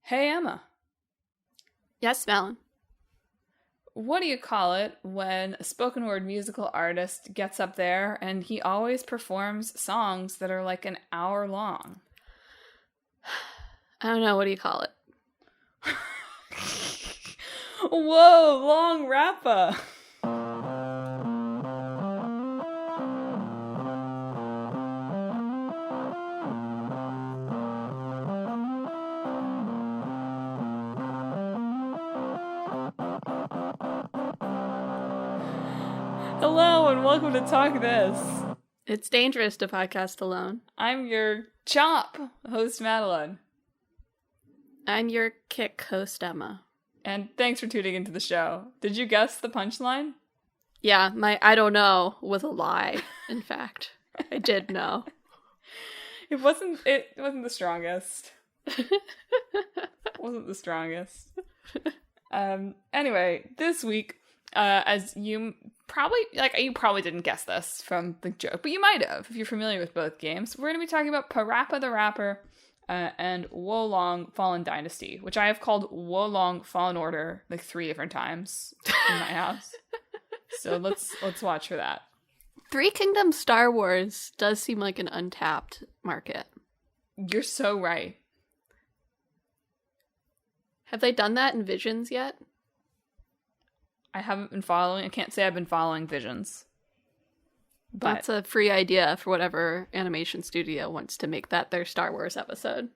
Hey, Emma, Yes, Madelyn. what do you call it when a spoken word musical artist gets up there and he always performs songs that are like an hour long? I don't know. What do you call it? Whoa, long rappa. Hello and welcome to Talk This. It's dangerous to podcast alone. I'm your chop host, Madelyn. I'm your kick host, Emma. And thanks for tuning into the show. Did you guess the punchline? Yeah, my I don't know was a lie, in fact. I did know. It wasn't the strongest. Wasn't the strongest. Anyway, this week, as you probably didn't guess this from the joke, but you might have if you're familiar with both games. We're going to be talking about PaRappa the Rapper and Wo Long Fallen Dynasty, which I have called Wo Long Fallen Order like 3 different times in my house. So let's watch for that. Three Kingdoms Star Wars does seem like an untapped market. You're so right. Have they done that in Visions yet? I haven't been following. I can't say I've been following Visions. But That's a free idea for whatever animation studio wants to make that their Star Wars episode.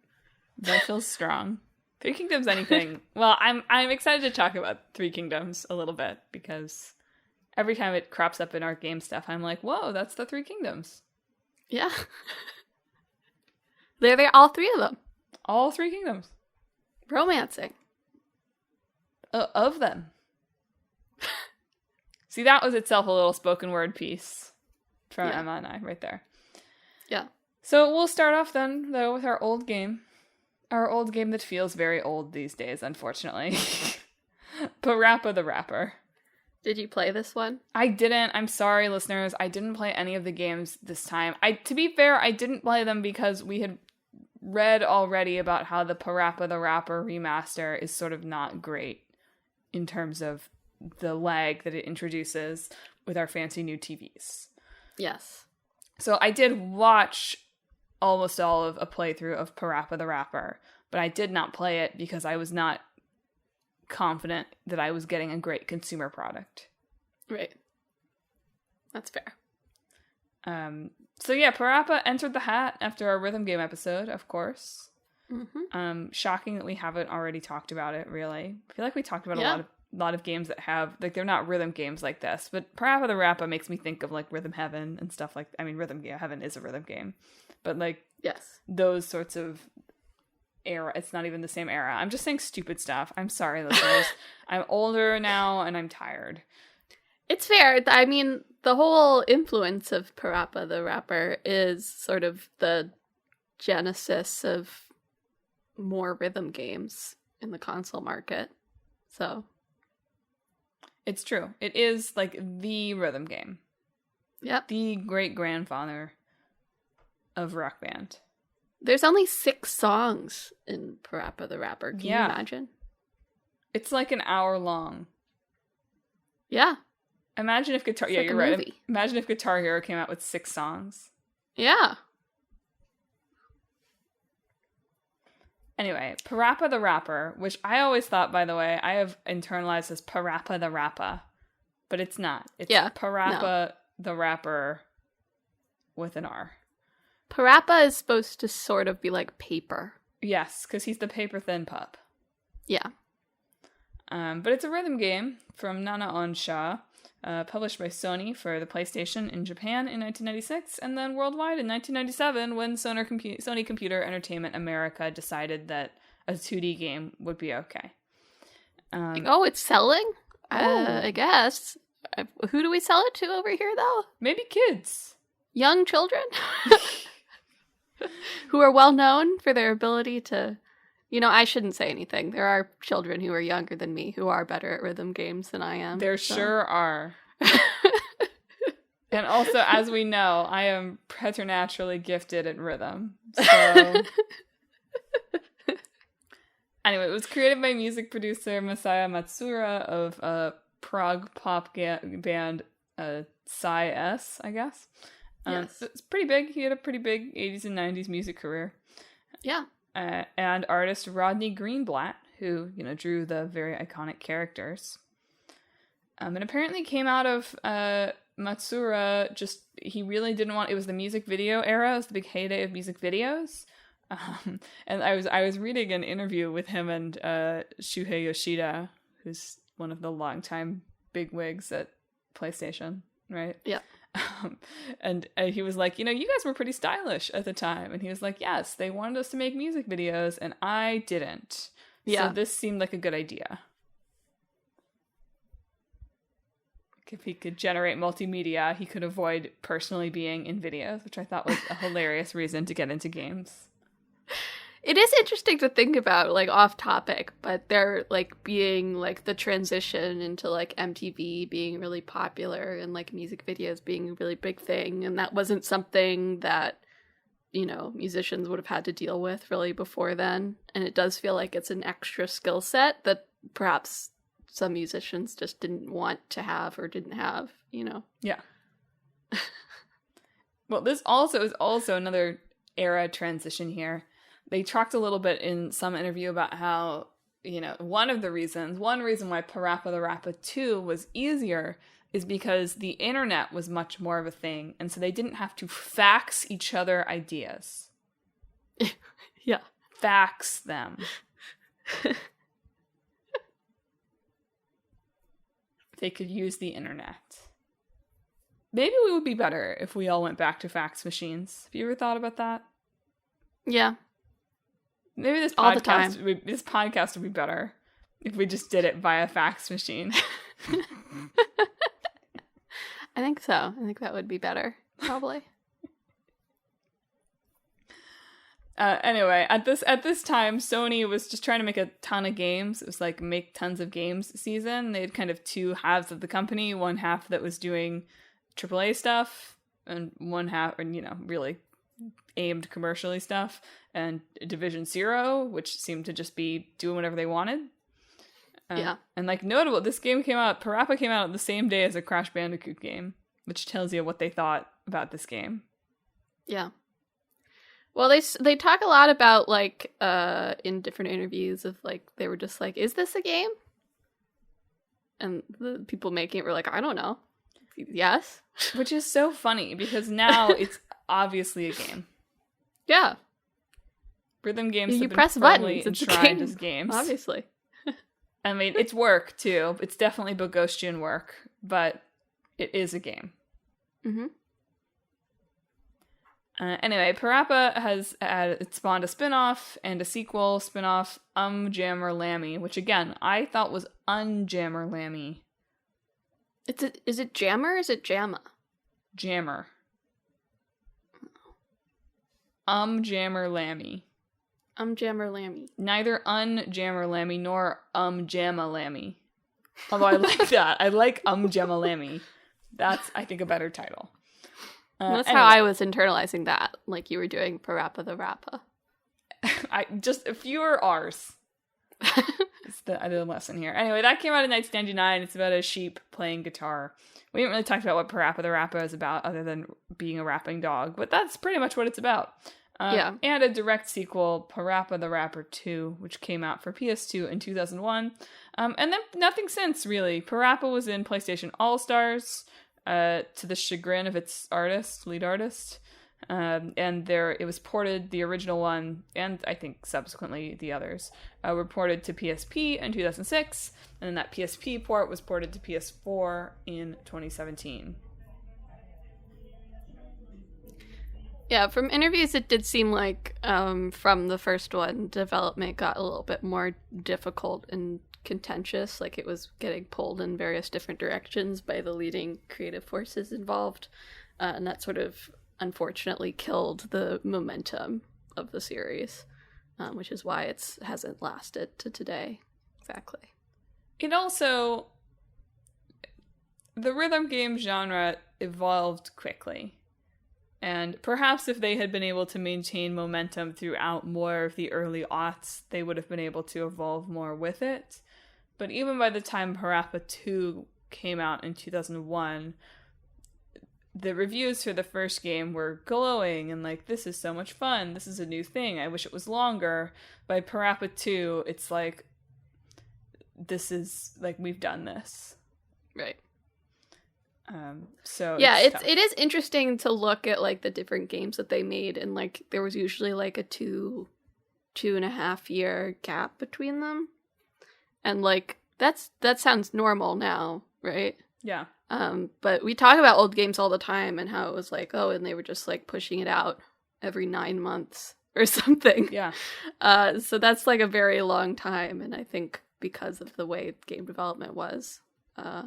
that feels strong. Three Kingdoms anything. Well, I'm excited to talk about Three Kingdoms a little bit because every time it crops up in our game stuff, I'm like, whoa, that's the Three Kingdoms. Yeah. They're all three of them. All Three Kingdoms. Romancing. Of them. See, that was itself a little spoken word piece from Yeah. Emma and I right there. Yeah. So we'll start off then, though, with our old game. Our old game that feels very old these days, unfortunately. PaRappa the Rapper. Did you play this one? I didn't. I'm sorry, listeners. I didn't play any of the games this time. To be fair, I didn't play them because we had read already about how the PaRappa the Rapper remaster is sort of not great in terms of the lag that it introduces with our fancy new TVs. Yes. So I did watch almost all of a playthrough of PaRappa the Rapper, but I did not play it because I was not confident that I was getting a great consumer product. Right. That's fair. So yeah, PaRappa entered the hat after our rhythm game episode, of course. Mm-hmm. Shocking that we haven't already talked about it, really. I feel like we talked about Yeah. a lot of games that have, like, they're not rhythm games like this, but PaRappa the Rappa makes me think of, like, Rhythm Heaven and stuff like, I mean, Heaven is a rhythm game, but, like, Yes. those sorts of era, it's not even the same era. I'm just saying stupid stuff. I'm sorry, listeners. I'm older now, and I'm tired. It's fair. I mean, the whole influence of PaRappa the Rapper is sort of the genesis of more rhythm games in the console market. So, It's true. It is, like, the rhythm game. yep. The great-grandfather of Rock Band. There's only 6 songs in PaRappa the Rapper. Can Yeah. you imagine? It's like an hour long. Yeah. Imagine if Guitar... It's yeah, like a you're right. movie. Imagine if Guitar Hero came out with 6 songs. Yeah. Anyway, PaRappa the Rapper, which I always thought, by the way, I have internalized as PaRappa the Rappa, but it's not. It's PaRappa the Rapper with an R. PaRappa is supposed to sort of be like paper. Yes, because he's the paper-thin pup. Yeah. But it's a rhythm game from Nana Onsha, published by Sony for the PlayStation in Japan in 1996, and then worldwide in 1997 when Sony Computer Entertainment America decided that a 2D game would be okay. Oh, it's selling? Oh. I guess. Who do we sell it to over here, though? Maybe kids. Young children? Who are well known for their ability to... You know, I shouldn't say anything. There are children who are younger than me who are better at rhythm games than I am. There sure are. And also, as we know, I am preternaturally gifted at rhythm. So Anyway, it was created by music producer Masaya Matsura of prog pop band Psy S, I guess. Yes. So it's pretty big. He had a pretty big 80s and 90s music career. Yeah. And artist Rodney Greenblatt, who, drew the very iconic characters. And apparently came out of Matsura, he really didn't want, it was the music video era, it was the big heyday of music videos. And I was reading an interview with him and Shuhei Yoshida, who's one of the longtime bigwigs at PlayStation, right? Yeah. And he was like, you guys were pretty stylish at the time. And he was like, yes, they wanted us to make music videos, and I didn't. Yeah. So this seemed like a good idea. If he could generate multimedia, he could avoid personally being in videos, which I thought was a hilarious reason to get into games. It is interesting to think about, like, off topic, but they're, like, being, like, the transition into, like, MTV being really popular and, like, music videos being a really big thing. And that wasn't something that, musicians would have had to deal with really before then. And it does feel like it's an extra skill set that perhaps some musicians just didn't want to have or didn't have, Yeah. Well, this also is also another era transition here. They talked a little bit in some interview about how, one reason why PaRappa the Rappa 2 was easier is because the internet was much more of a thing, and so they didn't have to fax each other ideas. Yeah. Fax them. They could use the internet. Maybe we would be better if we all went back to fax machines. Have you ever thought about that? Yeah. Maybe this all the time. This podcast would be better if we just did it via fax machine. I think so. I think that would be better, probably. Anyway, at this time, Sony was just trying to make a ton of games. It was like make tons of games season. They had kind of two halves of the company. One half that was doing AAA stuff, and one half, really aimed commercially stuff. And Division Zero, which seemed to just be doing whatever they wanted. Yeah. And notable, this game came out, PaRappa came out the same day as a Crash Bandicoot game, which tells you what they thought about this game. Yeah. Well, they talk a lot about, like, in different interviews of, like, they were just like, is this a game? And the people making it were like, I don't know. Yes. Which is so funny, because now it's obviously a game. Yeah. Rhythm games have been press firmly buttons, it's a enshrined game, as games. Obviously. I mean, it's work, too. It's definitely Boghostian work, but it is a game. Mm-hmm. Anyway, PaRappa has it spawned a spin-off and a sequel spin-off, Jammer Lammy, which again, I thought was Unjammer Lammy. Is it Jammer or is it Jamma? Jammer. Jammer Lammy. Jammer Lammy. Neither Unjammer Lammy nor Jamma Lammy. Although I like that. I like Jamma Lammy. That's, I think, a better title. That's anyway. How I was internalizing that, like you were doing PaRappa the Rappa. Just fewer R's. It's the lesson here. Anyway, that came out in 1999. It's about a sheep playing guitar. We haven't really talked about what PaRappa the Rappa is about, other than being a rapping dog, but that's pretty much what it's about. Yeah. And a direct sequel, PaRappa the Rapper 2, which came out for PS2 in 2001. And then nothing since, really. PaRappa was in PlayStation All-Stars, to the chagrin of its lead artist. And it was ported, the original one, and I think subsequently the others, were ported to PSP in 2006, and then that PSP port was ported to PS4 in 2017. Yeah, from interviews it did seem like, from the first one, development got a little bit more difficult and contentious, like it was getting pulled in various different directions by the leading creative forces involved, and that sort of unfortunately killed the momentum of the series, which is why it hasn't lasted to today. Exactly. It also, the rhythm game genre evolved quickly. And perhaps if they had been able to maintain momentum throughout more of the early aughts, they would have been able to evolve more with it. But even by the time PaRappa 2 came out in 2001, the reviews for the first game were glowing and like, this is so much fun, this is a new thing, I wish it was longer. By PaRappa 2, it's like, this is, like, we've done this. Right. So yeah, it is interesting to look at like the different games that they made, and like there was usually like a 2.5 year gap between them, and like that sounds normal now, right? Yeah. But we talk about old games all the time and how it was like, oh, and they were just like pushing it out every 9 months or something. Yeah. So that's like a very long time, and I think because of the way game development was, it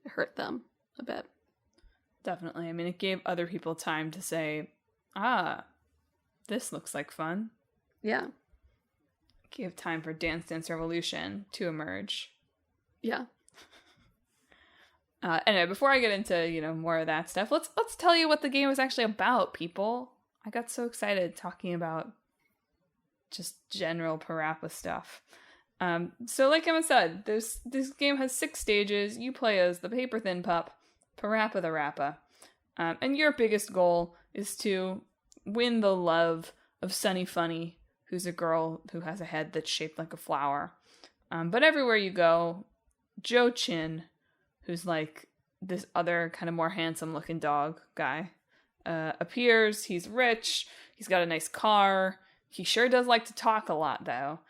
hurt them a bit. Definitely. I mean, it gave other people time to say, this looks like fun. Yeah. It gave time for Dance Dance Revolution to emerge. Yeah. Anyway, before I get into, more of that stuff, let's tell you what the game is actually about, people. I got so excited talking about just general PaRappa stuff. So like Emma said, this game has 6 stages. You play as the paper thin pup, PaRappa the Rappa. And your biggest goal is to win the love of Sunny Funny, who's a girl who has a head that's shaped like a flower. But everywhere you go, Joe Chin, who's like this other kind of more handsome looking dog guy, appears. He's rich. He's got a nice car. He sure does like to talk a lot, though.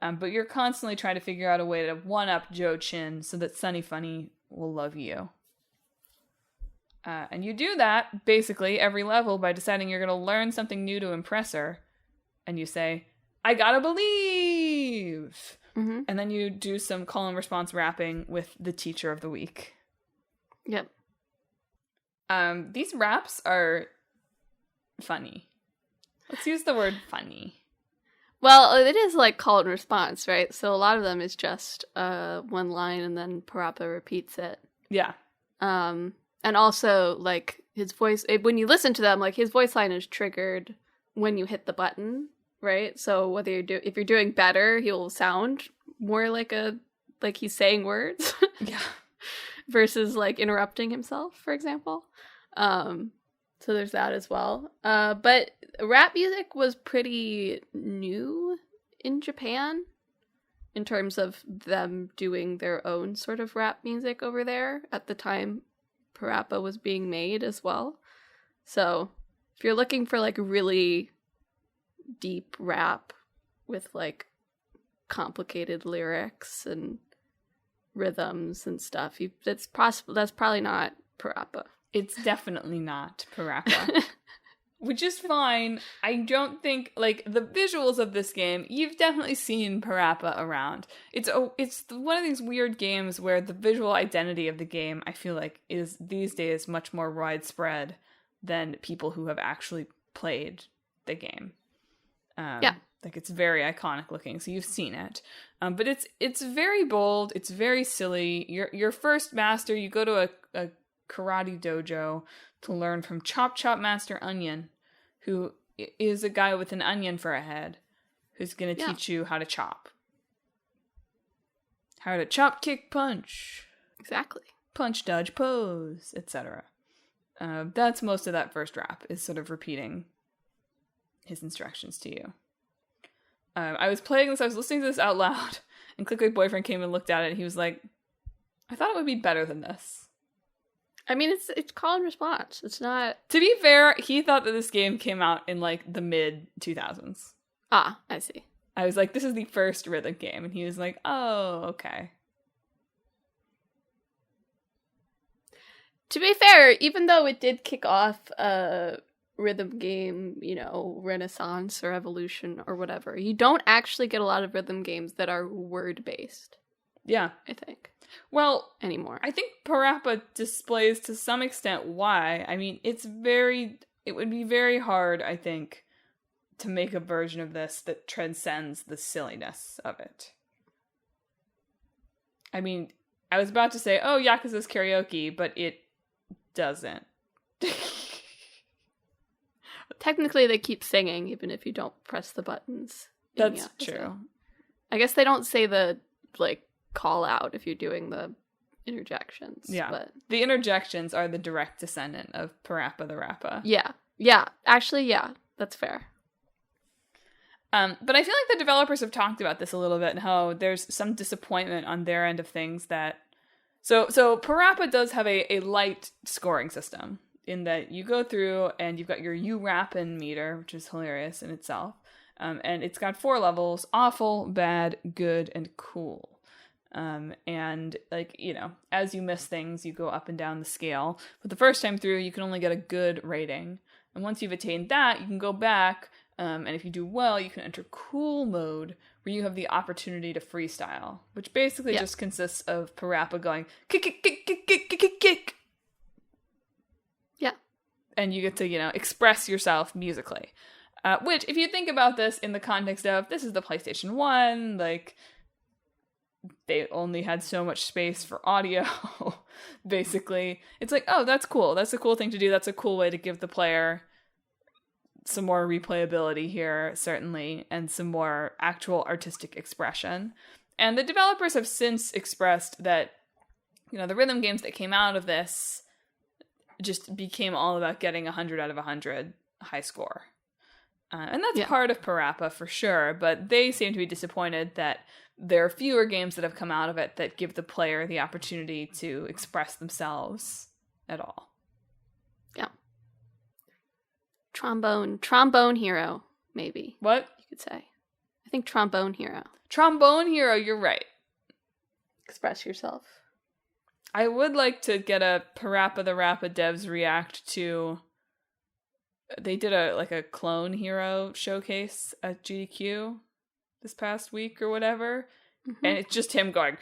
But you're constantly trying to figure out a way to one-up Joe Chin so that Sunny Funny will love you. And you do that, basically, every level by deciding you're going to learn something new to impress her. And you say, I gotta believe! Mm-hmm. And then you do some call and response rapping with the teacher of the week. Yep. These raps are funny. Let's use the word funny. Well, it is like call and response, right? So a lot of them is just one line and then PaRappa repeats it. Yeah. And also, like, his voice, when you listen to them, like, his voice line is triggered when you hit the button, right? So if you're doing better, he'll sound more like he's saying words. Yeah. Versus, like, interrupting himself, for example. So there's that as well. But rap music was pretty new in Japan in terms of them doing their own sort of rap music over there at the time PaRappa was being made as well. So if you're looking for like really deep rap with like complicated lyrics and rhythms and stuff, that's probably not PaRappa. It's definitely not PaRappa. Which is fine. I don't think, like, the visuals of this game, you've definitely seen PaRappa around. It's one of these weird games where the visual identity of the game, I feel like, is these days much more widespread than people who have actually played the game. Yeah. Like, it's very iconic looking, so you've seen it. But it's very bold, it's very silly. Your first master, you go to a karate dojo to learn from Chop Chop Master Onion, who is a guy with an onion for a head, who's going to teach you how to chop. How to chop, kick, punch. Exactly. Punch, dodge, pose, etc. That's most of that first rap, is sort of repeating his instructions to you. I was playing this, I was listening to this out loud, and Clickbait Boyfriend came and looked at it, and he was like, I thought it would be better than this. I mean, it's call and response. It's not... To be fair, he thought that this game came out in, like, the mid-2000s. Ah, I see. I was like, this is the first rhythm game. And he was like, oh, okay. To be fair, even though it did kick off a rhythm game, renaissance or evolution or whatever, you don't actually get a lot of rhythm games that are word-based. Yeah. I think. Well, anymore. I think PaRappa displays to some extent why. I mean, it would be very hard, I think, to make a version of this that transcends the silliness of it. I mean, I was about to say, oh, Yakuza's karaoke, but it doesn't. Technically, they keep singing even if you don't press the buttons. That's true. I guess they don't say the, like, call out if you're doing the interjections. Yeah. But the interjections are the direct descendant of PaRappa the Rappa. Yeah. Yeah. Actually, yeah. That's fair. But I feel like the developers have talked about this a little bit and how there's some disappointment on their end of things that... So PaRappa does have a light scoring system in that you go through and you've got your you-rappin' meter, which is hilarious in itself. And it's got 4 levels: awful, bad, good, and cool. And, like, you know, as you miss things, you go up and down the scale. But the first time through, you can only get a good rating. And once you've attained that, you can go back, and if you do well, you can enter cool mode, where you have the opportunity to freestyle, which basically just consists of PaRappa going, kick, kick, kick, kick, kick, kick, kick, kick. Yeah. And you get to, you know, express yourself musically. Which, if you think about this in the context of, this is the PlayStation 1, like, they only had so much space for audio, basically. It's like, oh, that's cool. That's a cool thing to do. That's a cool way to give the player some more replayability here, certainly, and some more actual artistic expression. And the developers have since expressed that, you know, the rhythm games that came out of this just became all about getting 100 out of 100 high score. And that's part of PaRappa for sure, but they seem to be disappointed that there are fewer games that have come out of it that give the player the opportunity to express themselves at all. Yeah. Trombone Hero, maybe. What? You could say. I think Trombone Hero. Trombone Hero, you're right. Express yourself. I would like to get a PaRappa the Rappa devs react to... They did a clone hero showcase at GDQ this past week or whatever, and it's just him going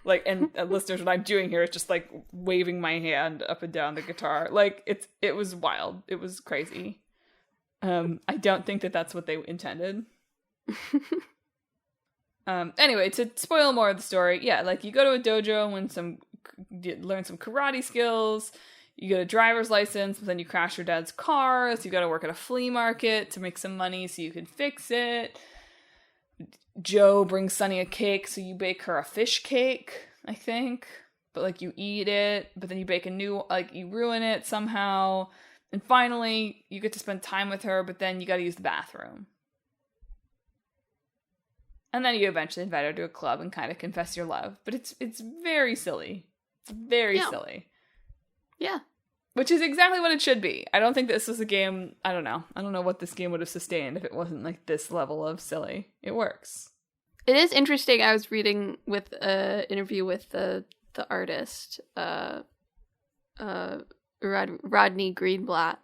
like, and listeners, what I'm doing here is just like waving my hand up and down the guitar. Like, it was wild. It was crazy. I don't think that that's what they intended. Anyway, to spoil more of the story, yeah, like, you go to a dojo and learn some karate skills. You get a driver's license, but then you crash your dad's car, so you gotta work at a flea market to make some money so you can fix it. Joe brings Sunny a cake, so you bake her a fish cake, I think. But, like, you eat it, but then you bake a new, like, you ruin it somehow. And finally, you get to spend time with her, but then you gotta use the bathroom. And then you eventually invite her to a club and kind of confess your love. But it's very silly. It's very silly. Yeah. Which is exactly what it should be. I don't think this is a game... I don't know. I don't know what this game would have sustained if it wasn't, like, this level of silly. It works. It is interesting. I was reading with an interview with the artist, Rodney Greenblatt.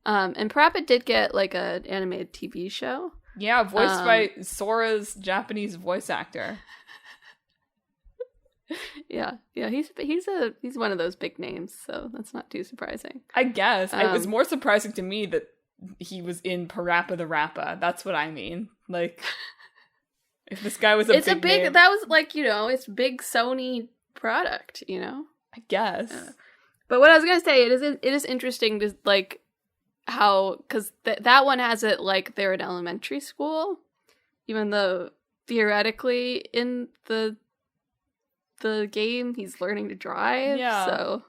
And PaRappa did get, like, an animated TV show. Yeah, voiced by Sora's Japanese voice actor. Yeah, he's one of those big names, so that's not too surprising. I guess. It was more surprising to me that he was in PaRappa the Rappa. That's what I mean. Like, if this guy was big name, that was, like, you know, it's big Sony product, you know? I guess. But what I was gonna say, it is interesting to, like, how, because that one has it like they're in elementary school, even though theoretically in the game he's learning to drive. Yeah. So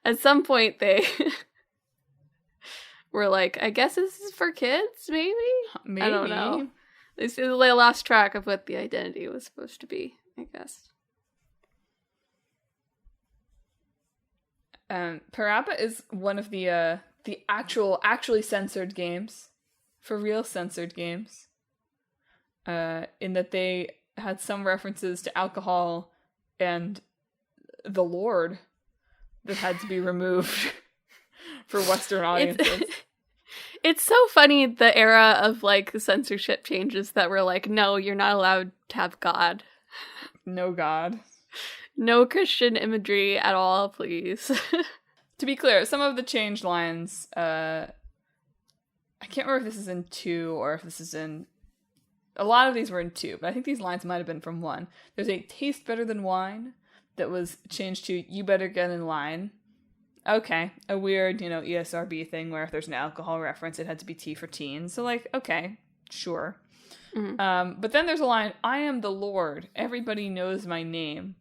at some point they were like, I guess this is for kids, maybe? I don't know. They lost track of what the identity was supposed to be, I guess. PaRappa is one of the actually censored games, for real censored games, in that they had some references to alcohol and the Lord that had to be removed for Western audiences. It's so funny, the era of, like, censorship changes that were like, no, you're not allowed to have God. No God. No Christian imagery at all, please. To be clear, some of the changed lines, I can't remember if this is in 2 or if this is in... A lot of these were in 2, but I think these lines might have been from 1. There's a taste better than wine that was changed to you better get in line. okay, a weird, ESRB thing where if there's an alcohol reference, it had to be T for teen. So, like, okay, sure. Mm-hmm. But then there's a line, I am the Lord, everybody knows my name,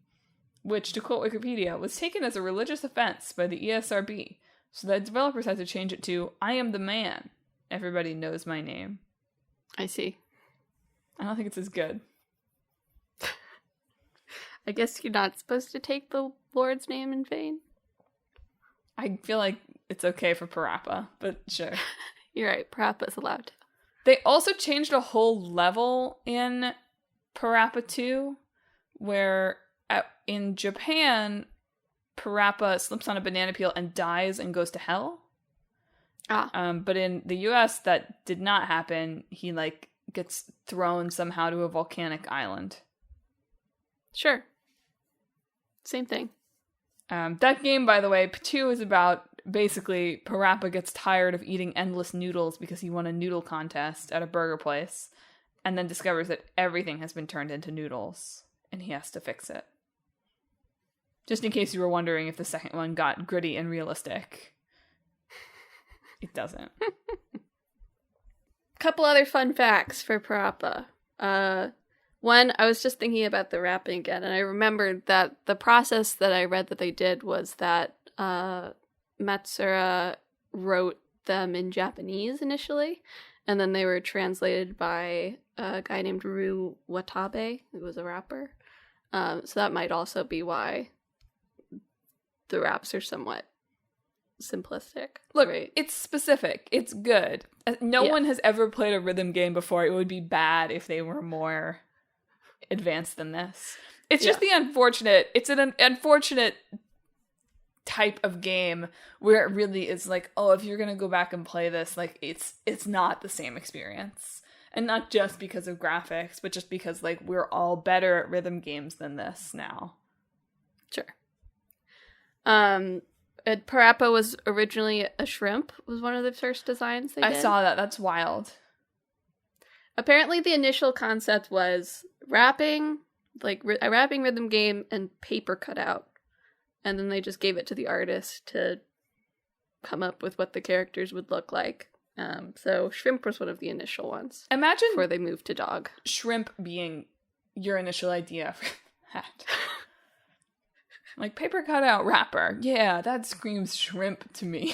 which, to quote Wikipedia, was taken as a religious offense by the ESRB. So the developers had to change it to, I am the man, everybody knows my name. I see. I don't think it's as good. I guess you're not supposed to take the Lord's name in vain. I feel like it's okay for PaRappa, but sure. You're right, PaRappa's allowed to. They also changed a whole level in PaRappa 2, where in Japan, PaRappa slips on a banana peel and dies and goes to hell. But in the US, that did not happen. He, gets thrown somehow to a volcanic island. Sure. Same thing. That game, by the way, 2 is about basically PaRappa gets tired of eating endless noodles because he won a noodle contest at a burger place and then discovers that everything has been turned into noodles and he has to fix it. Just in case you were wondering if the second one got gritty and realistic. It doesn't. Couple other fun facts for PaRappa. One, I was just thinking about the rapping again, and I remembered that the process that I read that they did was that Matsura wrote them in Japanese initially, and then they were translated by a guy named Ru Watabe, who was a rapper. So that might also be why the raps are somewhat simplistic. Look, right? It's specific. It's good. No one has ever played a rhythm game before. It would be bad if they were more advanced than this. It's just it's an unfortunate type of game where it really is like, oh, if you're gonna go back and play this, like it's not the same experience. And not just because of graphics, but just because we're all better at rhythm games than this now. Sure. PaRappa was originally a shrimp, was one of the first designs they did. I saw that. That's wild. Apparently the initial concept was rapping, a rapping rhythm game and paper cutout. And then they just gave it to the artist to come up with what the characters would look like. So shrimp was one of the initial ones. Imagine before they moved to dog. Shrimp being your initial idea for that. Paper cutout rapper. Yeah, that screams shrimp to me.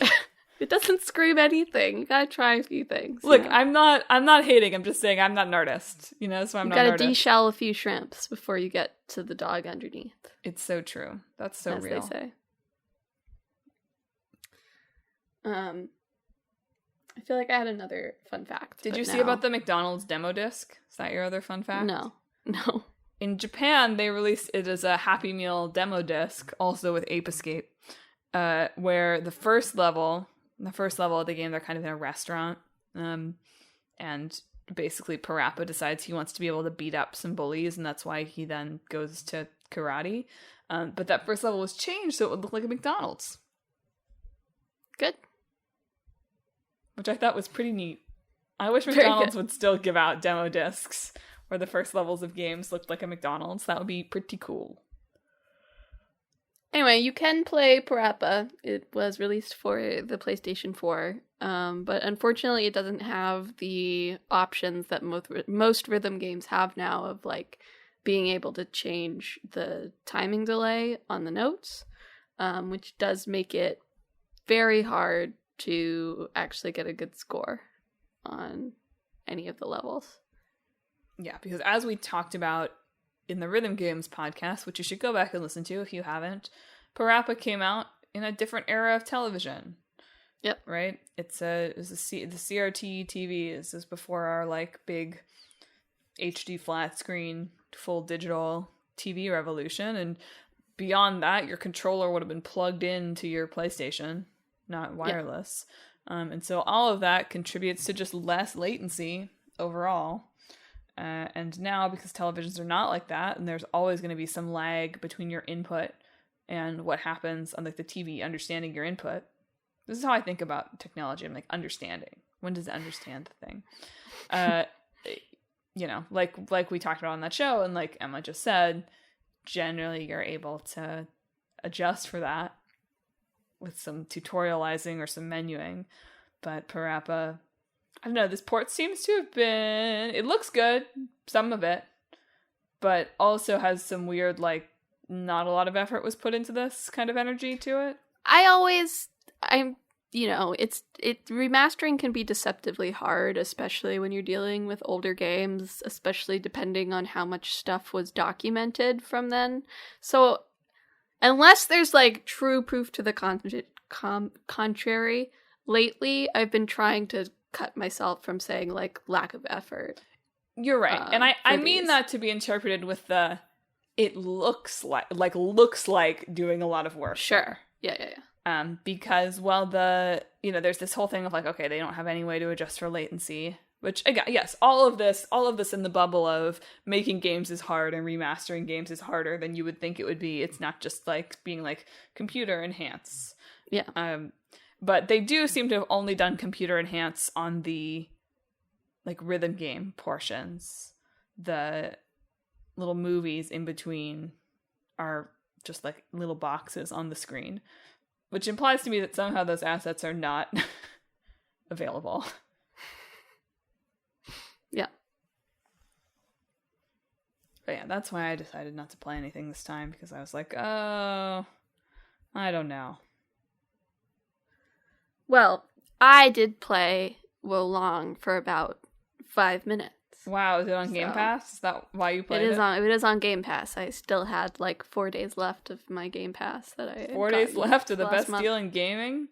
It doesn't scream anything. You gotta try a few things. Look, I'm not hating. I'm just saying I'm not an artist. So I'm not an artist. You gotta deshell a few shrimps before you get to the dog underneath. It's so true. That's so as real. As they say. I feel like I had another fun fact. Did you see about the McDonald's demo disc? Is that your other fun fact? No. In Japan, they released it as a Happy Meal demo disc, also with Ape Escape, where the first level of the game, they're kind of in a restaurant, and basically PaRappa decides he wants to be able to beat up some bullies, and that's why he then goes to karate. But that first level was changed so it would look like a McDonald's. Good. Which I thought was pretty neat. I wish McDonald's would still give out demo discs where the first levels of games looked like a McDonald's. That would be pretty cool. Anyway, you can play PaRappa. It was released for the PlayStation 4, but unfortunately it doesn't have the options that most rhythm games have now of being able to change the timing delay on the notes, which does make it very hard to actually get a good score on any of the levels. Yeah, because as we talked about in the Rhythm Games podcast, which you should go back and listen to if you haven't, PaRappa came out in a different era of television. Yep. Right? The CRT TV. This is before our big HD flat screen, full digital TV revolution. And beyond that, your controller would have been plugged into your PlayStation, not wireless. Yep. And so all of that contributes to just less latency overall. And now, because televisions are not like that, and there's always going to be some lag between your input and what happens on the TV understanding your input. This is how I think about technology. I'm understanding. When does it understand the thing? Like we talked about on that show, and like Emma just said, generally you're able to adjust for that. with some tutorializing or some menuing. But PaRappa, I don't know, this port seems to have been, it looks good, some of it, but also has some weird, like, not a lot of effort was put into this kind of energy to it. Remastering can be deceptively hard, especially when you're dealing with older games, especially depending on how much stuff was documented from then. So, unless there's, like, true proof to the contrary, lately I've been trying to cut myself from saying, like, lack of effort. You're right. And I mean that to be interpreted with the, it looks like doing a lot of work. Sure. Yeah. Because while there's this whole thing of like, okay, they don't have any way to adjust for latency, which again, yes, all of this in the bubble of making games is hard and remastering games is harder than you would think it would be. It's not just like being like computer enhance. Yeah. But they do seem to have only done computer enhance on the like rhythm game portions. The little movies in between are just like little boxes on the screen, which implies to me that somehow those assets are not available. Yeah. But yeah, that's why I decided not to play anything this time, because I was like, oh, I don't know. Well, I did play Wo Long for about 5 minutes. Wow, is it on Game Pass? Is that why you played it? It is on Game Pass. I still had like 4 days left of my Game Pass that I 4 days left of the best deal in gaming?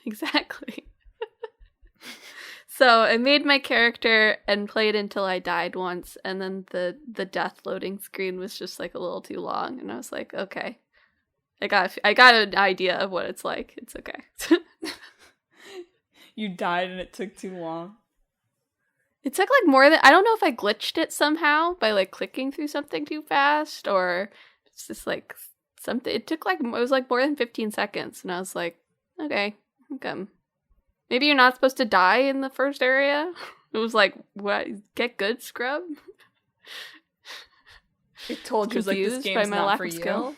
Exactly. So I made my character and played until I died once, and then the death loading screen was just like a little too long, and I was like, okay. I got an idea of what it's like. It's okay. You died and it took too long. It took like more than, I don't know if I glitched it somehow by like clicking through something too fast, or it's just like something. It was like more than 15 seconds, and I was like, okay. Maybe you're not supposed to die in the first area. It was like, what? Get good, scrub. It told you like this game's not for you.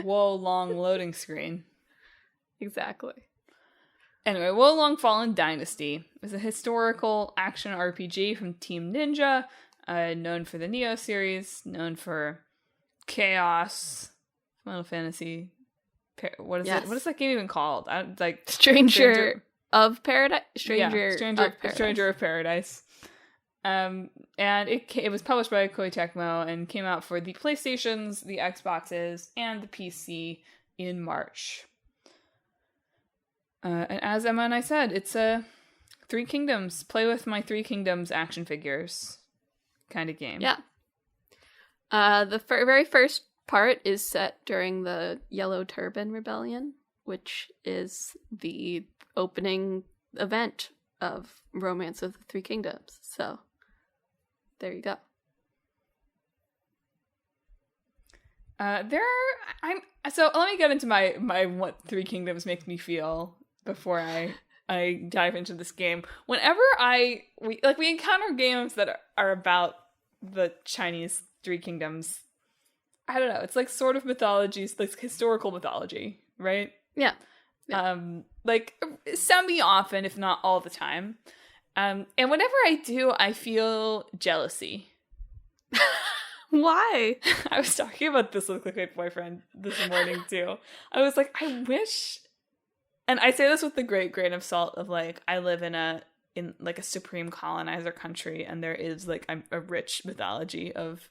Wo Long loading screen. Exactly. Anyway, Wo Long Fallen Dynasty is a historical action RPG from Team Ninja, known for the Neo series, known for Chaos, Final Fantasy. What is it? What is that game even called? Stranger of Paradise. Stranger of Paradise. And it was published by Koei Tecmo and came out for the PlayStations, the Xboxes, and the PC in March. And as Emma and I said, it's a Three Kingdoms, play with my Three Kingdoms action figures kind of game. Yeah. The very first part is set during the Yellow Turban Rebellion, which is the opening event of Romance of the Three Kingdoms. So, there you go. So let me get into my what Three Kingdoms make me feel before I dive into this game. Whenever we encounter games that are about the Chinese Three Kingdoms, I don't know, it's like sort of mythology, like historical mythology, right? Yeah. Like semi-often, if not all the time. And whenever I do, I feel jealousy. Why? I was talking about this with my boyfriend this morning too. I was like, I wish, and I say this with the great grain of salt of like, I live in a supreme colonizer country, and there is like a rich mythology of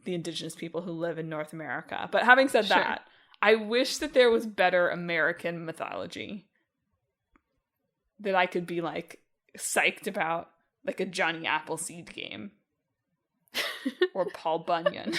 the indigenous people who live in North America. But having said that, I wish that there was better American mythology that I could be like psyched about, like a Johnny Appleseed game. Or Paul Bunyan.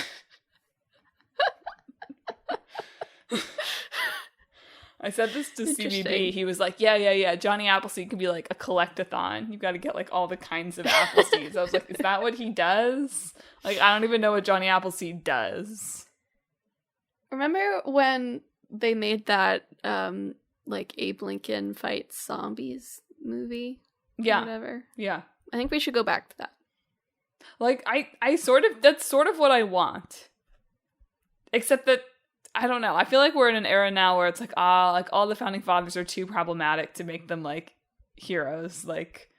I said this to CBB. He was like, yeah. Johnny Appleseed could be like a collect-a-thon. You've got to get like all the kinds of Appleseeds. I was like, is that what he does? Like, I don't even know what Johnny Appleseed does. Remember when they made that like Abe Lincoln fights zombies movie? Yeah. Whatever. Yeah. I think we should go back to that. Like, I sort of, that's sort of what I want. Except that I don't know. I feel like we're in an era now where it's like, like all the founding fathers are too problematic to make them like heroes. Like,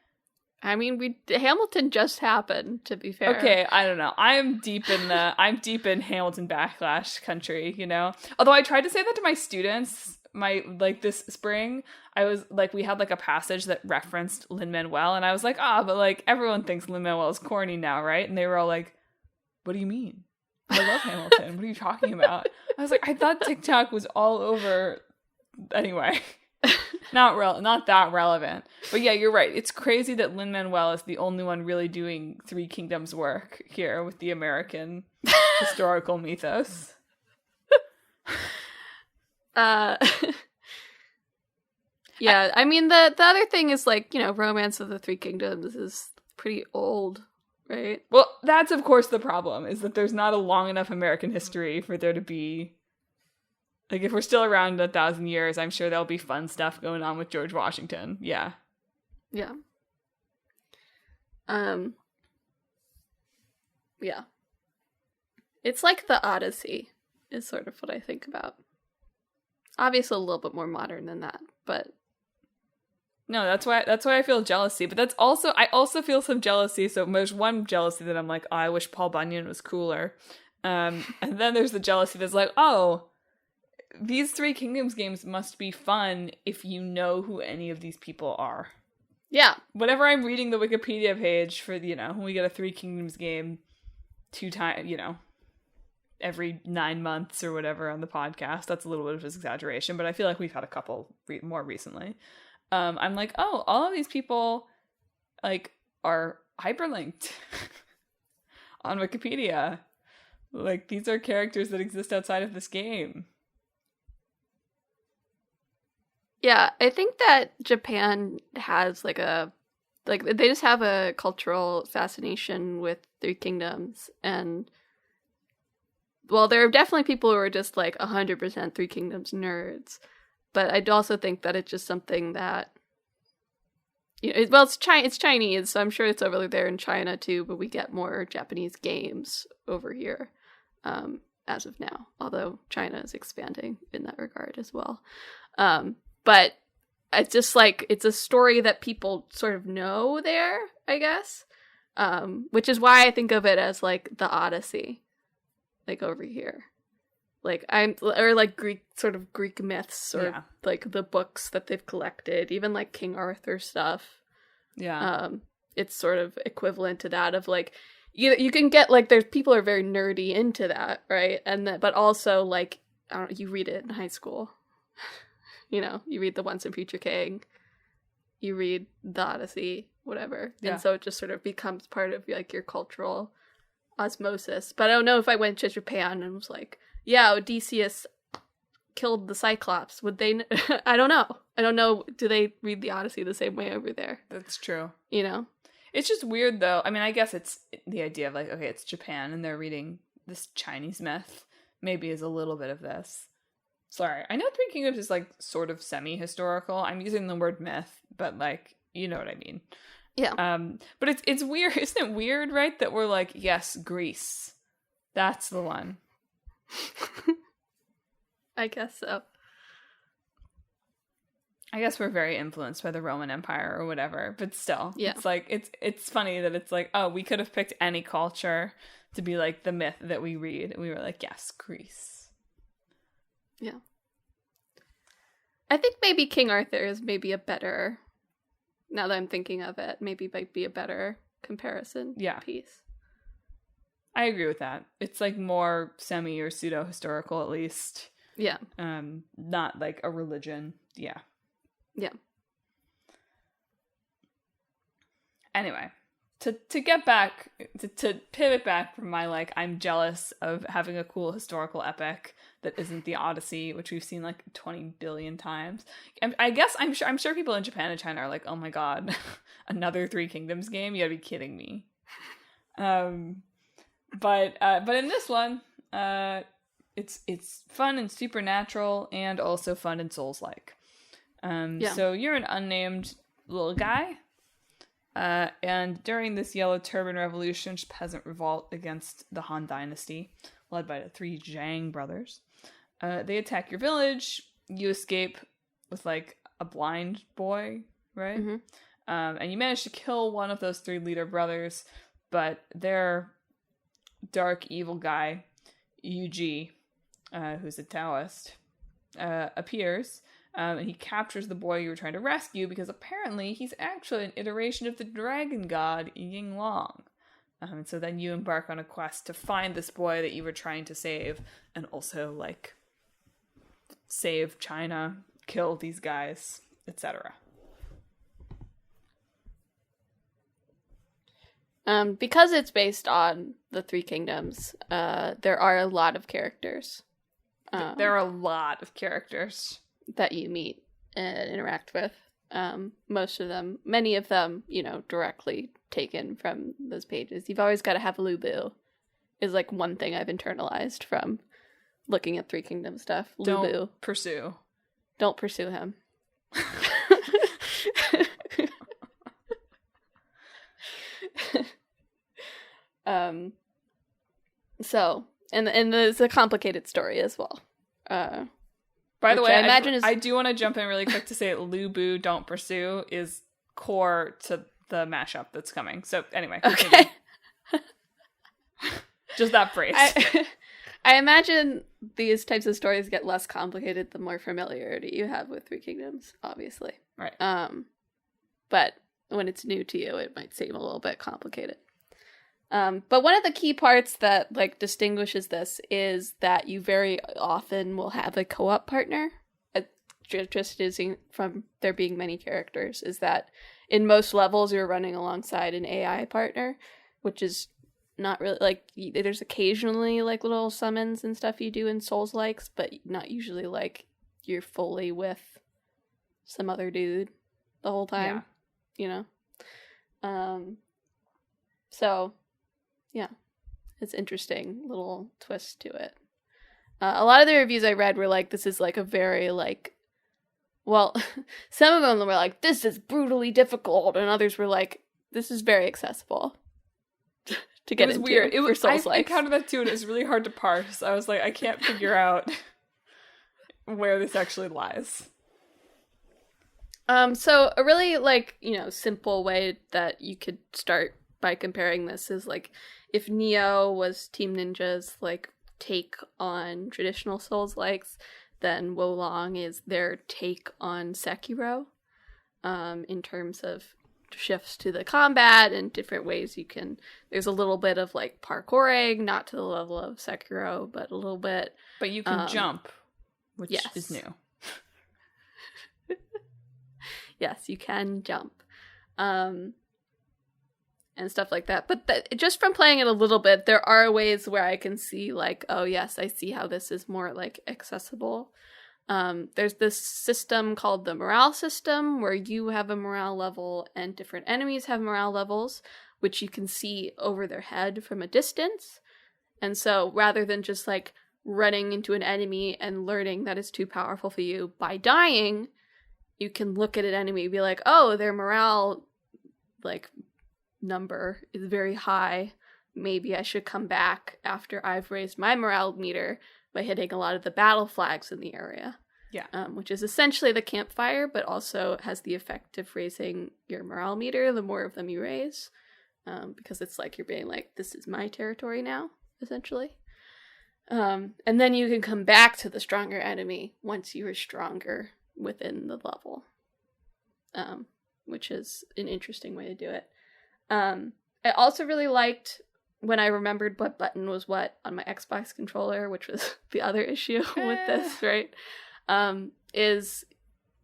I mean, Hamilton just happened, to be fair. okay, I don't know. I'm deep in Hamilton backlash country, you know? Although I tried to say that to my students, this spring, I was like, we had like a passage that referenced Lin-Manuel, and I was like, but like everyone thinks Lin-Manuel is corny now, right? And they were all like, what do you mean? I love Hamilton. What are you talking about? I was like, I thought TikTok was all over. Anyway, not that relevant. But yeah, you're right. It's crazy that Lin-Manuel is the only one really doing Three Kingdoms work here with the American historical mythos. Yeah, I mean, the other thing is like, you know, Romance of the Three Kingdoms is pretty old. Right. Well, that's of course the problem, is that there's not a long enough American history for there to be, like, if we're still around 1,000 years, I'm sure there'll be fun stuff going on with George Washington. Yeah. Yeah. Yeah. It's like the Odyssey is sort of what I think about. Obviously a little bit more modern than that, but no, that's why I feel jealousy. But I also feel some jealousy. So there's one jealousy that I'm like, I wish Paul Bunyan was cooler. And then there's the jealousy that's like, these Three Kingdoms games must be fun if you know who any of these people are. Yeah. Whenever I'm reading the Wikipedia page for, when we get a Three Kingdoms game 2 times, every 9 months or whatever on the podcast, that's a little bit of an exaggeration, but I feel like we've had a couple more recently. I'm like, all of these people, like, are hyperlinked on Wikipedia. Like, these are characters that exist outside of this game. Yeah, I think that Japan has, they just have a cultural fascination with Three Kingdoms, and, well, there are definitely people who are just, 100% Three Kingdoms nerds. But I also think that it's just something that, it's Chinese, so I'm sure it's over there in China too, but we get more Japanese games over here as of now, although China is expanding in that regard as well. But it's just it's a story that people sort of know there, I guess, which is why I think of it as the Odyssey, over here. Greek myths, or the books that they've collected, even King Arthur stuff. Yeah. It's sort of equivalent to that of you can get there's people are very nerdy into that, right? And but also I don't know, you read it in high school. You read The Once and Future King, you read The Odyssey, whatever. Yeah. And so it just sort of becomes part of your cultural osmosis. But I don't know if I went to Japan and was yeah, Odysseus killed the Cyclops. Would they? I don't know. Do they read the Odyssey the same way over there? That's true. It's just weird, though. I mean, I guess it's the idea of okay, it's Japan, and they're reading this Chinese myth. Maybe is a little bit of this. Sorry, I know Three Kingdoms is sort of semi-historical. I'm using the word myth, but you know what I mean. Yeah. But it's weird. Isn't it weird, right? That we're yes, Greece. That's the one. I guess so. I guess we're very influenced by the Roman Empire or whatever, but still, yeah. It's funny that it's we could have picked any culture to be the myth that we read, and we were yes, Greece. Yeah. I think maybe King Arthur is maybe a better, now that I'm thinking of it, maybe might be a better comparison piece. I agree with that. It's more semi or pseudo historical, at least. Yeah. Not a religion. Yeah. Yeah. Anyway, to get back to pivot back from my I'm jealous of having a cool historical epic that isn't the Odyssey, which we've seen 20 billion times. I guess I'm sure people in Japan and China are oh my god, another Three Kingdoms game? You gotta be kidding me. But in this one, it's fun and supernatural, and also fun and Souls-like. So you're an unnamed little guy, and during this Yellow Turban Revolution, peasant revolt against the Han Dynasty, led by the 3 Zhang brothers, They attack your village. You escape with, like, a blind boy, right? Mm-hmm. And you manage to kill one of those 3 leader brothers, but their dark, evil guy, Yuji, who's a Taoist, appears, and he captures the boy you were trying to rescue because apparently he's actually an iteration of the dragon god Yinglong. So then you embark on a quest to find this boy that you were trying to save, and also, like, save China, kill these guys, etc. Because it's based on the 3 kingdoms, there are a lot of characters. There are a lot of characters that you meet and interact with. Many of them, directly taken from those pages. You've always got to have a Lubu, is like one thing I've internalized from looking at 3 Kingdoms stuff. Lubu. Don't pursue him. And it's a complicated story as well. By the way, I do want to jump in really quick to say Lubu, don't pursue is core to the mashup that's coming. So anyway, okay. Just that phrase. I imagine these types of stories get less complicated the more familiarity you have with 3 Kingdoms, obviously. Right. But when it's new to you, it might seem a little bit complicated. But one of the key parts that, like, distinguishes this is that you very often will have a co-op partner. Just using from there being many characters, is that in most levels you're running alongside an AI partner, which is not really, like, there's occasionally, like, little summons and stuff you do in Souls-likes, but not usually, like, you're fully with some other dude the whole time, So, yeah, it's interesting little twist to it. A lot of the reviews I read were like, this is, like, a very, like, well, some of them were like, this is brutally difficult, and others were like, this is very accessible to get into. Weird. It was weird. I I encountered that too, and it was really hard to parse. I was like, I can't figure out where this actually lies. So a really, like, simple way that you could start by comparing this is, like, if Nioh was Team Ninja's, like, take on traditional Souls-likes, then Wolong is their take on Sekiro, in terms of shifts to the combat and different ways you can. There's a little bit of, like, parkouring, not to the level of Sekiro, but a little bit. But you can jump, which yes. is new. Yes, you can jump. And stuff like that. But just from playing it a little bit, there are ways where I can see, like, oh yes, I see how this is more, like, accessible. There's this system called the morale system, where you have a morale level and different enemies have morale levels, which you can see over their head from a distance. And so rather than just, like, running into an enemy and learning that it's too powerful for you by dying, you can look at an enemy and be like, oh, their morale, like, number is very high. Maybe I should come back after I've raised my morale meter by hitting a lot of the battle flags in the area. Yeah. Which is essentially the campfire, but also has the effect of raising your morale meter the more of them you raise. Because it's like you're being like, this is my territory now, essentially. And then you can come back to the stronger enemy once you are stronger within the level. Which is an interesting way to do it. I also really liked when I remembered what button was what on my Xbox controller, which was the other issue with this, right? Is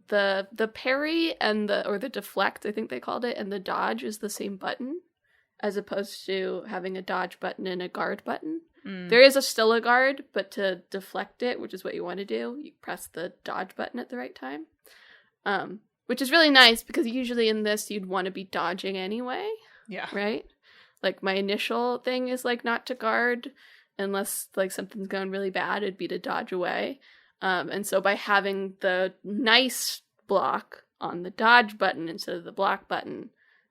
the parry and the deflect, I think they called it, and the dodge is the same button, as opposed to having a dodge button and a guard button. There is still a guard, but to deflect it, which is what you want to do, you press the dodge button at the right time. Which is really nice, because usually in this you'd want to be dodging anyway. Yeah. Right? Like, my initial thing is, like, not to guard unless, like, something's going really bad. It'd be to dodge away. And so by having the nice block on the dodge button instead of the block button,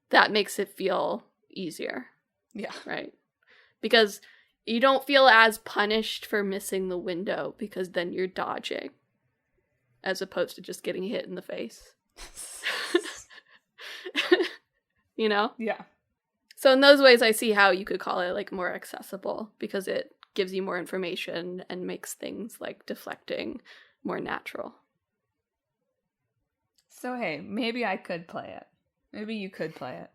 that makes it feel easier. Yeah. Right? Because You don't feel as punished for missing the window because then you're dodging as opposed to just getting hit in the face. You know? Yeah. So in those ways, I see how you could call it like more accessible because it gives you more information and makes things like deflecting more natural. So hey, maybe I could play it. Maybe you could play it.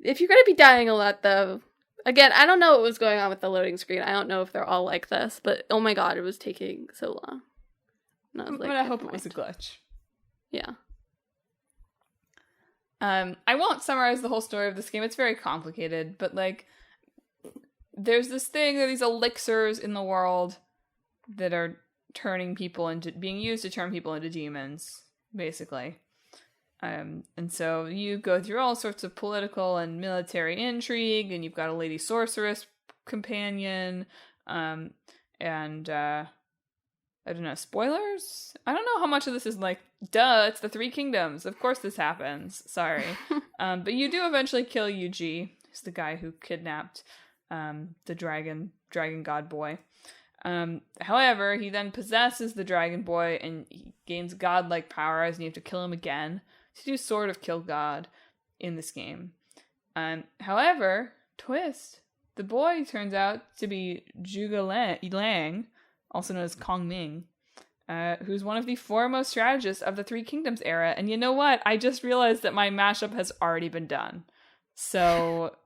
If you're going to be dying a lot, though, again, I don't know what was going on with the loading screen. I don't know if they're all like this, but oh my god, it was taking so long. And I was like, but I hope it was a glitch. Yeah. I won't summarize the whole story of this game. It's very complicated, but like, there's this thing, there are these elixirs in the world that are being used to turn people into demons, basically. And so you go through all sorts of political and military intrigue, and you've got a lady sorceress companion, and I don't know, spoilers? I don't know how much of this is like, duh, it's the Three Kingdoms. Of course this happens. Sorry. But you do eventually kill Yuji, who's the guy who kidnapped the dragon god boy. However, he then possesses the dragon boy and he gains godlike powers, and you have to kill him again. So you do sort of kill God in this game. However, twist, the boy turns out to be Zhuge Liang, also known as Kong Ming, who's one of the foremost strategists of the Three Kingdoms era. And you know what? I just realized that my mashup has already been done. So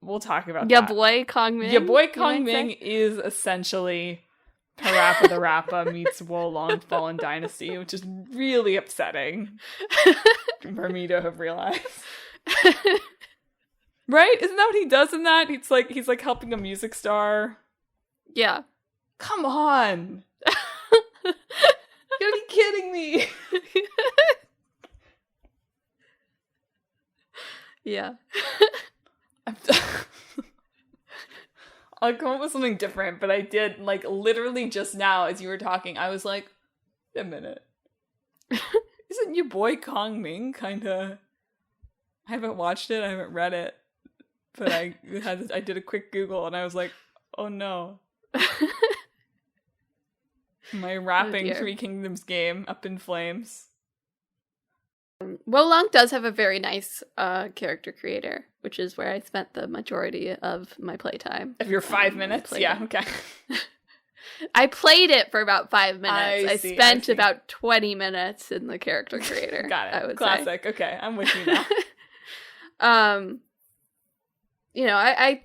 we'll talk about that. Your boy Kong Ming? Your boy Kong Ming is essentially PaRappa the Rappa meets Wolong Fallen Dynasty, which is really upsetting for me to have realized. Right? Isn't that what he does in that? He's like helping a music star. Yeah. Come on. You gotta be kidding me. Yeah. I'll come up with something different, but I did, like, literally just now as you were talking, I was like, wait a minute. Isn't your boy Kong Ming kinda... I haven't watched it, I haven't read it, but I did a quick Google and I was like, oh no. My rapping Three Kingdoms game up in flames. Wolong does have a very nice character creator, which is where I spent the majority of my playtime. Of your 5 minutes? Yeah, okay. I played it for about 5 minutes. I spent about 20 minutes in the character creator. Got it. I would Classic. Say. Okay, I'm with you now. You know, I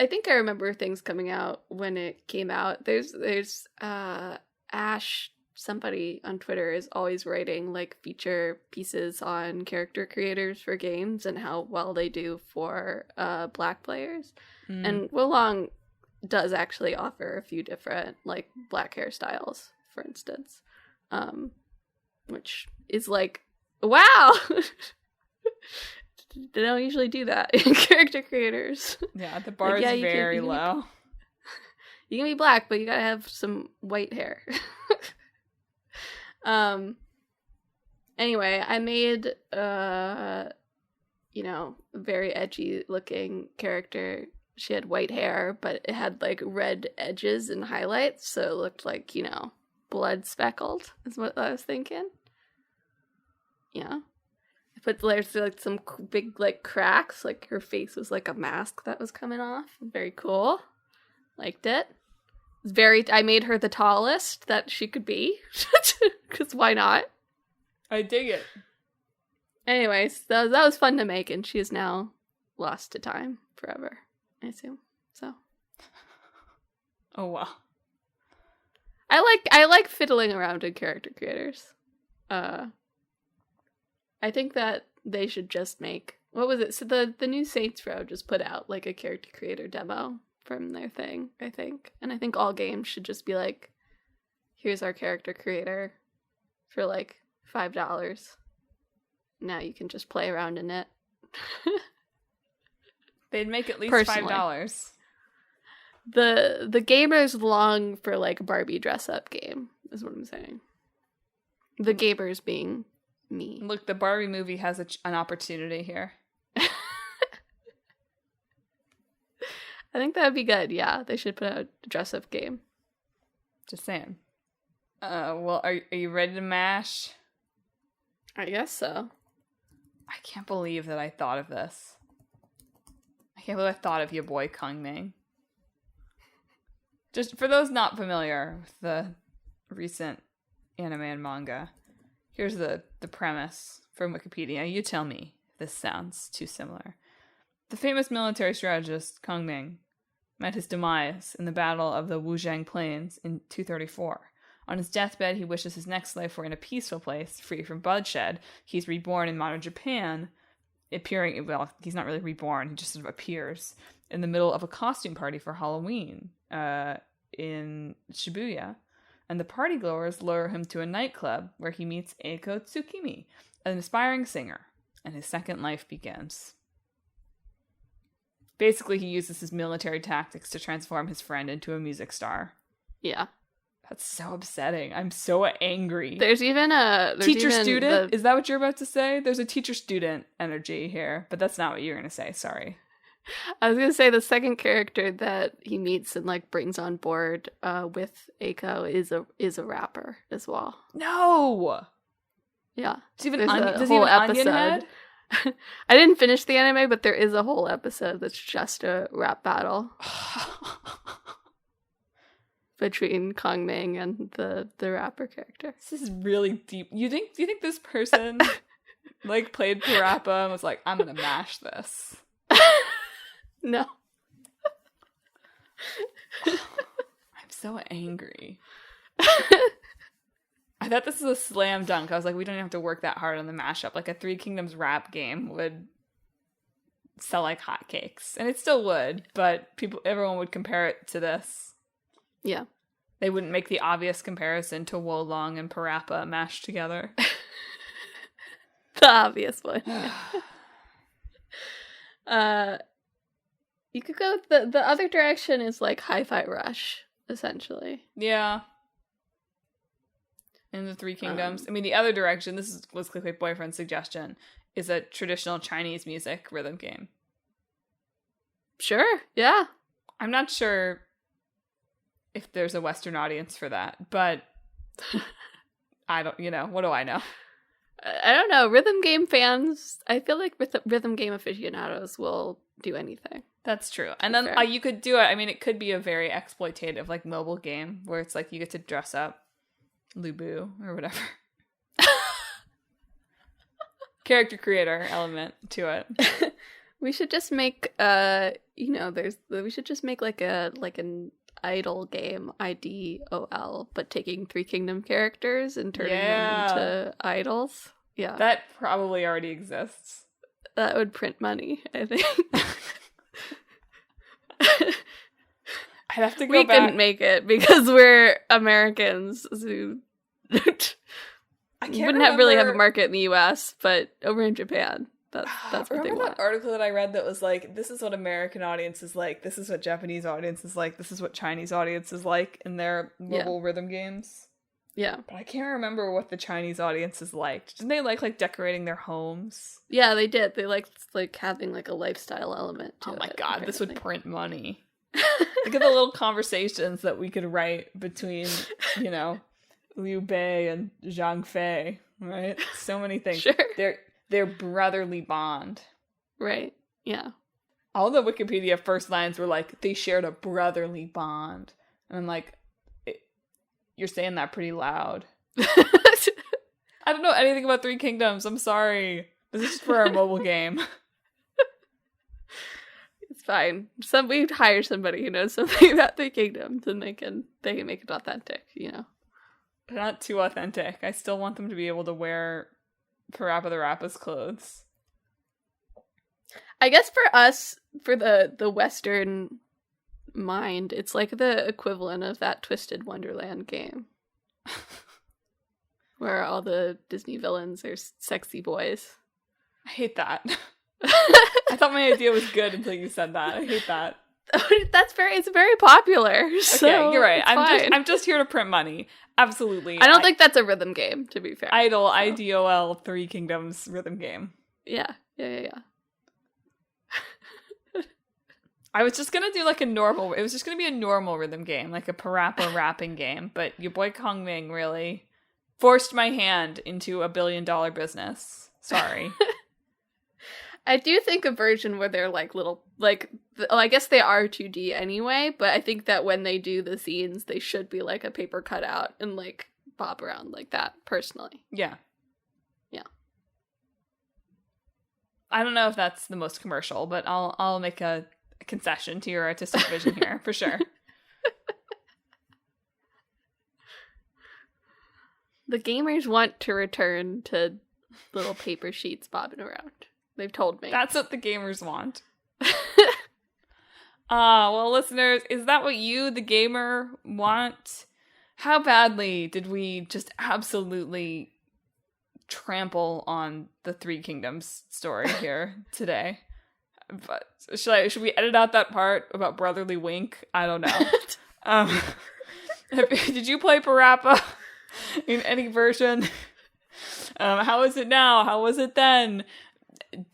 think I remember things coming out when it came out. There's Ash, somebody on Twitter, is always writing like feature pieces on character creators for games and how well they do for black players. And Wolong does actually offer a few different like black hairstyles, for instance, which is like, wow. They don't usually do that in character creators. Yeah, the bar is very low. You can be black, but you gotta have some white hair. Anyway, I made a very edgy looking character. She had white hair, but it had like red edges and highlights, so it looked like, blood speckled is what I was thinking. Yeah. But there's like some big like cracks, like her face was like a mask that was coming off. Very cool. Liked it. I made her the tallest that she could be. Because why not? I dig it. Anyways, that was fun to make, and she is now lost to time forever, I assume. So. Oh wow. I like fiddling around in character creators. I think that they should just make, what was it? So the new Saints Row just put out like a character creator demo from their thing, I think. And I think all games should just be like, here's our character creator for like $5. Now you can just play around in it. They'd make at least Personally. $5. The gamers long for like Barbie Dress-Up game, is what I'm saying. The gamers being me. Look, the Barbie movie has an opportunity here. I think that would be good. Yeah, they should put out a dress-up game. Just saying. Well, are you ready to mash? I guess so. I can't believe that I thought of this. I can't believe I thought of your boy Kung Ming. Just for those not familiar with the recent anime and manga, here's the premise from Wikipedia. You tell me if this sounds too similar. The famous military strategist Kung Ming met his demise in the Battle of the Wujiang Plains in 234. On his deathbed, he wishes his next life were in a peaceful place, free from bloodshed. He's reborn in modern Japan, he's not really reborn, he just sort of appears in the middle of a costume party for Halloween in Shibuya. And the party goers lure him to a nightclub where he meets Eiko Tsukimi, an aspiring singer, and his second life begins. Basically, he uses his military tactics to transform his friend into a music star. Yeah. That's so upsetting. I'm so angry. There's even a... Teacher-student? Is that what you're about to say? There's a teacher-student energy here, but that's not what you're going to say. Sorry. I was going to say the second character that he meets and, like, brings on board with Eiko is a rapper as well. No! Yeah. Does he have an onion head? I didn't finish the anime, but there is a whole episode that's just a rap battle between Kong Ming and the rapper character. This is really deep. Do you think this person like played PaRappa and was like, I'm gonna mash this? No. I'm so angry. I thought this was a slam dunk. I was like, we don't even have to work that hard on the mashup. Like a Three Kingdoms rap game would sell like hotcakes. And it still would, but everyone would compare it to this. Yeah. They wouldn't make the obvious comparison to Wolong and PaRappa mashed together. The obvious one. You could go the other direction is like Hi-Fi Rush, essentially. Yeah. In the Three Kingdoms. I mean, the other direction, was Clickbait Boyfriend's suggestion, is a traditional Chinese music rhythm game. Sure, yeah. I'm not sure if there's a Western audience for that, but I don't, what do I know? I don't know. Rhythm game fans, I feel like rhythm game aficionados will do anything. That's true. And then you could do it. I mean, it could be a very exploitative, like, mobile game where it's like you get to dress up Lubu or whatever. Character creator element to it. We should just make we should just make like an idol game, IDOL, but taking Three Kingdom characters and turning them into idols. Yeah. That probably already exists. That would print money, I think. I'd have to go we back. couldn't make it because we're Americans who wouldn't really have a market in the US, but over in Japan, that's what they want. Remember that article that I read that was like, this is what American audience is like, this is what Japanese audience is like, this is what Chinese audience is like in their mobile rhythm games? Yeah. But I can't remember what the Chinese audience is like. Didn't they like decorating their homes? Yeah, they did. They liked like having like a lifestyle element to it. Oh my god, apparently. This would print money. Think of the little conversations that we could write between, Liu Bei and Zhang Fei, right? So many things. Sure. Their brotherly bond. Right. Yeah. All the Wikipedia first lines were like, they shared a brotherly bond. And I'm like, you're saying that pretty loud. I don't know anything about Three Kingdoms. I'm sorry. This is just for our mobile game. It's fine. We'd hire somebody who knows something about Three Kingdoms, and they can make it authentic, But not too authentic. I still want them to be able to wear PaRappa the Rappa's clothes. I guess for us, for the Western mind, it's like the equivalent of that Twisted Wonderland game. Where all the Disney villains are sexy boys. I hate that. I thought my idea was good until you said that. I hate that. It's very popular. So okay, you're right. I'm just here to print money. Absolutely. I don't think that's a rhythm game, to be fair. Idol, so. IDOL, Three Kingdoms rhythm game. Yeah. I was just gonna do like a normal. It was just gonna be a normal rhythm game, like a PaRappa rapping game. But your boy Kong Ming really forced my hand into $1 billion business. Sorry. I do think a version where they're like little, like, well, I guess they are 2D anyway, but I think that when they do the scenes, they should be like a paper cutout and like bob around like that, personally. Yeah. Yeah. I don't know if that's the most commercial, but I'll make a concession to your artistic vision here, for sure. The gamers want to return to little paper sheets bobbing around. They've told me. That's what the gamers want. Well, listeners, is that what you, the gamer, want? How badly did we just absolutely trample on the Three Kingdoms story here today? But should we edit out that part about brotherly wink? I don't know. Did you play PaRappa in any version? How is it now? How was it then?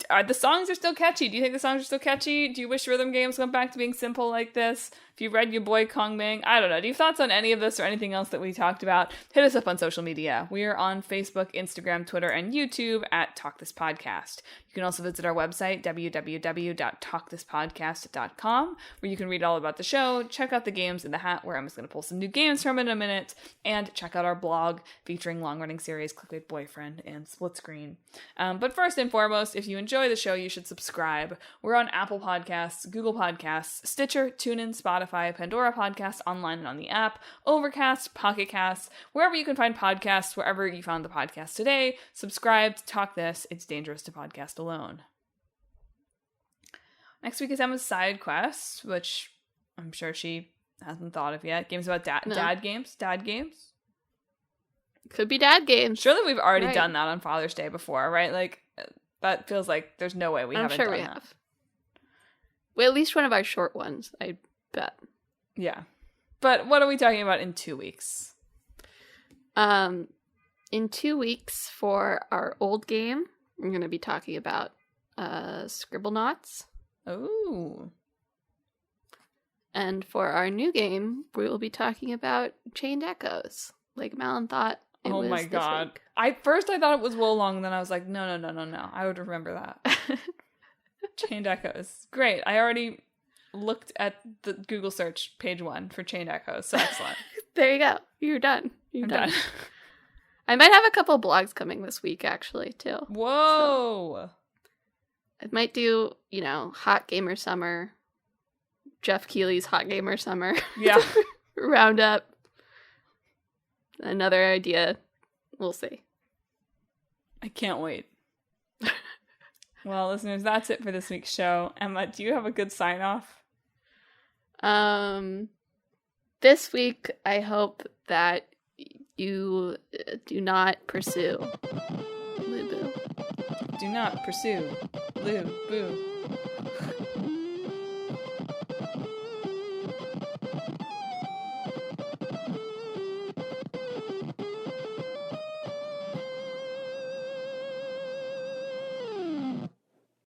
The songs are still catchy. Do you think the songs are still catchy? Do you wish rhythm games went back to being simple like this? If you read your boy Kong Ming, I don't know. Do you have thoughts on any of this or anything else that we talked about? Hit us up on social media. We are on Facebook, Instagram, Twitter, and YouTube at Talk This Podcast. You can also visit our website, www.talkthispodcast.com, where you can read all about the show, check out the games in the hat, where Emma's going to pull some new games from in a minute, and check out our blog featuring long-running series Clickbait Boyfriend and Split Screen. But first and foremost, if you enjoy the show, you should subscribe. We're on Apple Podcasts, Google Podcasts, Stitcher, TuneIn, Spotify, Pandora Podcasts, online and on the app, Overcast, Pocket Casts, wherever you can find podcasts, wherever you found the podcast today. Subscribe to Talk This. It's dangerous to podcast alone. Next week is Emma's side quest, which I'm sure she hasn't thought of yet. Games about dad games. Dad games. Could be dad games. Surely we've already done that on Father's Day before, right? Like, that feels like there's no way we haven't done that. I'm sure we have. Well, at least one of our short ones, I bet. Yeah. But what are we talking about in 2 weeks? In 2 weeks for our old game, we're going to be talking about Scribblenauts. Ooh. And for our new game, we will be talking about Chained Echoes. Like Madelyn thought it was. Oh my god. First I thought it was Wolong, and then I was like, no. I would remember that. Chained Echoes. Great. I already looked at the Google search page 1 for Chained Echoes, so excellent. There you go. You're done. I'm done. I might have a couple blogs coming this week, actually, too. Whoa! So I might do, Hot Gamer Summer, Jeff Keighley's Hot Gamer Summer. Yeah. Roundup. Another idea. We'll see. I can't wait. Well, listeners, that's it for this week's show. Emma, do you have a good sign-off? This week, I hope that you do not pursue Lou Boo. Do not pursue Lou Boo.